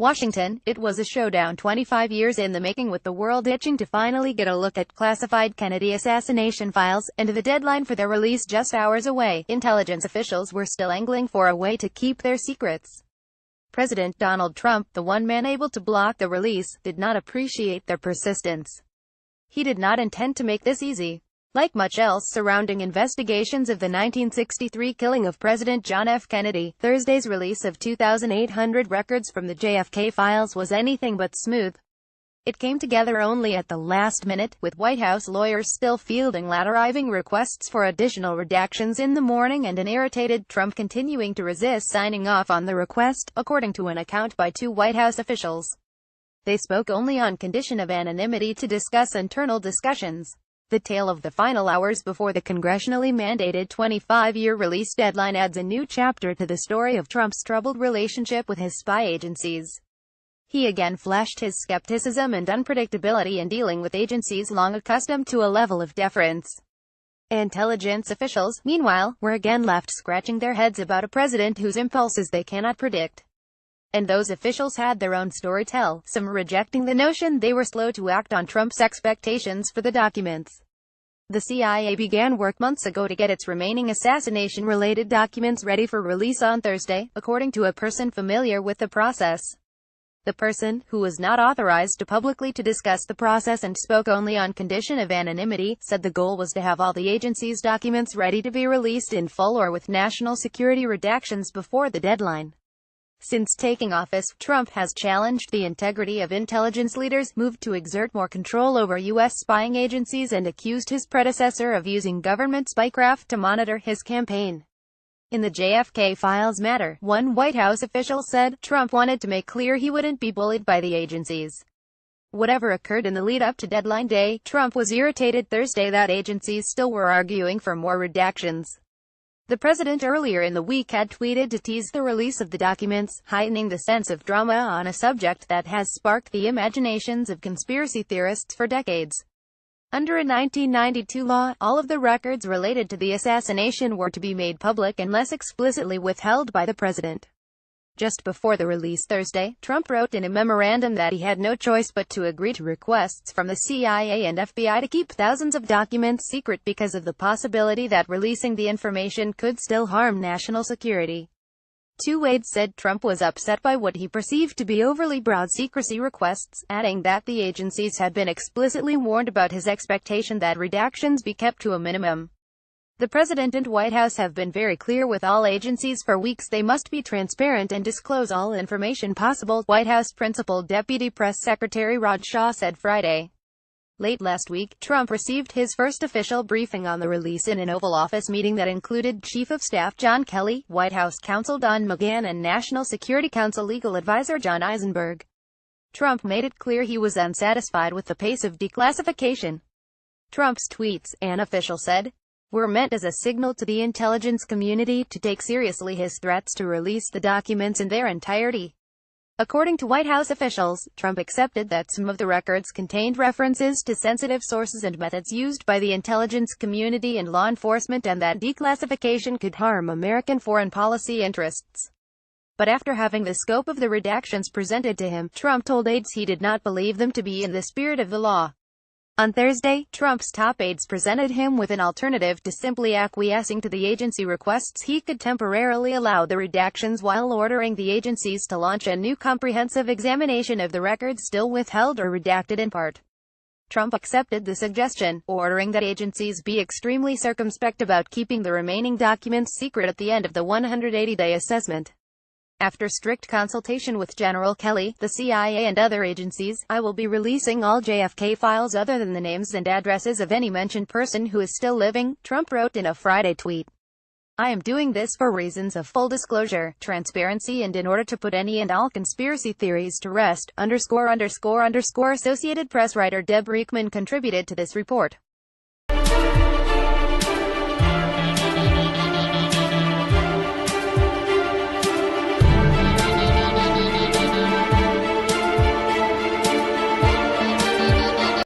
Washington, it was a showdown 25 years in the making, with the world itching to finally get a look at classified Kennedy assassination files, and the deadline for their release just hours away. Intelligence officials were still angling for a way to keep their secrets. President Donald Trump, the one man able to block the release, did not appreciate their persistence. He did not intend to make this easy. Like much else surrounding investigations of the 1963 killing of President John F. Kennedy, Thursday's release of 2,800 records from the JFK files was anything but smooth. It came together only at the last minute, with White House lawyers still fielding lateralizing requests for additional redactions in the morning, and an irritated Trump continuing to resist signing off on the request, according to an account by two White House officials. They spoke only on condition of anonymity to discuss internal discussions. The tale of the final hours before the congressionally mandated 25-year release deadline adds a new chapter to the story of Trump's troubled relationship with his spy agencies. He again flashed his skepticism and unpredictability in dealing with agencies long accustomed to a level of deference. Intelligence officials, meanwhile, were again left scratching their heads about a president whose impulses they cannot predict. And those officials had their own story to tell, some rejecting the notion they were slow to act on Trump's expectations for the documents. The CIA began work months ago to get its remaining assassination-related documents ready for release on Thursday, according to a person familiar with the process. The person, who was not authorized publicly to discuss the process and spoke only on condition of anonymity, said the goal was to have all the agency's documents ready to be released in full or with national security redactions before the deadline. Since taking office, Trump has challenged the integrity of intelligence leaders, moved to exert more control over U.S. spying agencies, and accused his predecessor of using government spycraft to monitor his campaign. In the JFK files matter, one White House official said, Trump wanted to make clear he wouldn't be bullied by the agencies. Whatever occurred in the lead-up to deadline day, Trump was irritated Thursday that agencies still were arguing for more redactions. The president earlier in the week had tweeted to tease the release of the documents, heightening the sense of drama on a subject that has sparked the imaginations of conspiracy theorists for decades. Under a 1992 law, all of the records related to the assassination were to be made public unless explicitly withheld by the president. Just before the release Thursday, Trump wrote in a memorandum that he had no choice but to agree to requests from the CIA and FBI to keep thousands of documents secret because of the possibility that releasing the information could still harm national security. Two aides said Trump was upset by what he perceived to be overly broad secrecy requests, adding that the agencies had been explicitly warned about his expectation that redactions be kept to a minimum. The president and White House have been very clear with all agencies for weeks they must be transparent and disclose all information possible, White House Principal Deputy Press Secretary Rod Shaw said Friday. Late last week, Trump received his first official briefing on the release in an Oval Office meeting that included Chief of Staff John Kelly, White House counsel Don McGahn, and National Security Council legal advisor John Eisenberg. Trump made it clear he was unsatisfied with the pace of declassification. Trump's tweets, an official said, were meant as a signal to the intelligence community to take seriously his threats to release the documents in their entirety. According to White House officials, Trump accepted that some of the records contained references to sensitive sources and methods used by the intelligence community and law enforcement, and that declassification could harm American foreign policy interests. But after having the scope of the redactions presented to him, Trump told aides he did not believe them to be in the spirit of the law. On Thursday, Trump's top aides presented him with an alternative to simply acquiescing to the agency requests. He could temporarily allow the redactions while ordering the agencies to launch a new comprehensive examination of the records still withheld or redacted in part. Trump accepted the suggestion, ordering that agencies be extremely circumspect about keeping the remaining documents secret at the end of the 180-day assessment. After strict consultation with General Kelly, the CIA and other agencies, I will be releasing all JFK files other than the names and addresses of any mentioned person who is still living, Trump wrote in a Friday tweet. I am doing this for reasons of full disclosure, transparency, and in order to put any and all conspiracy theories to rest, _____. Associated Press writer Deb Reekman contributed to this report.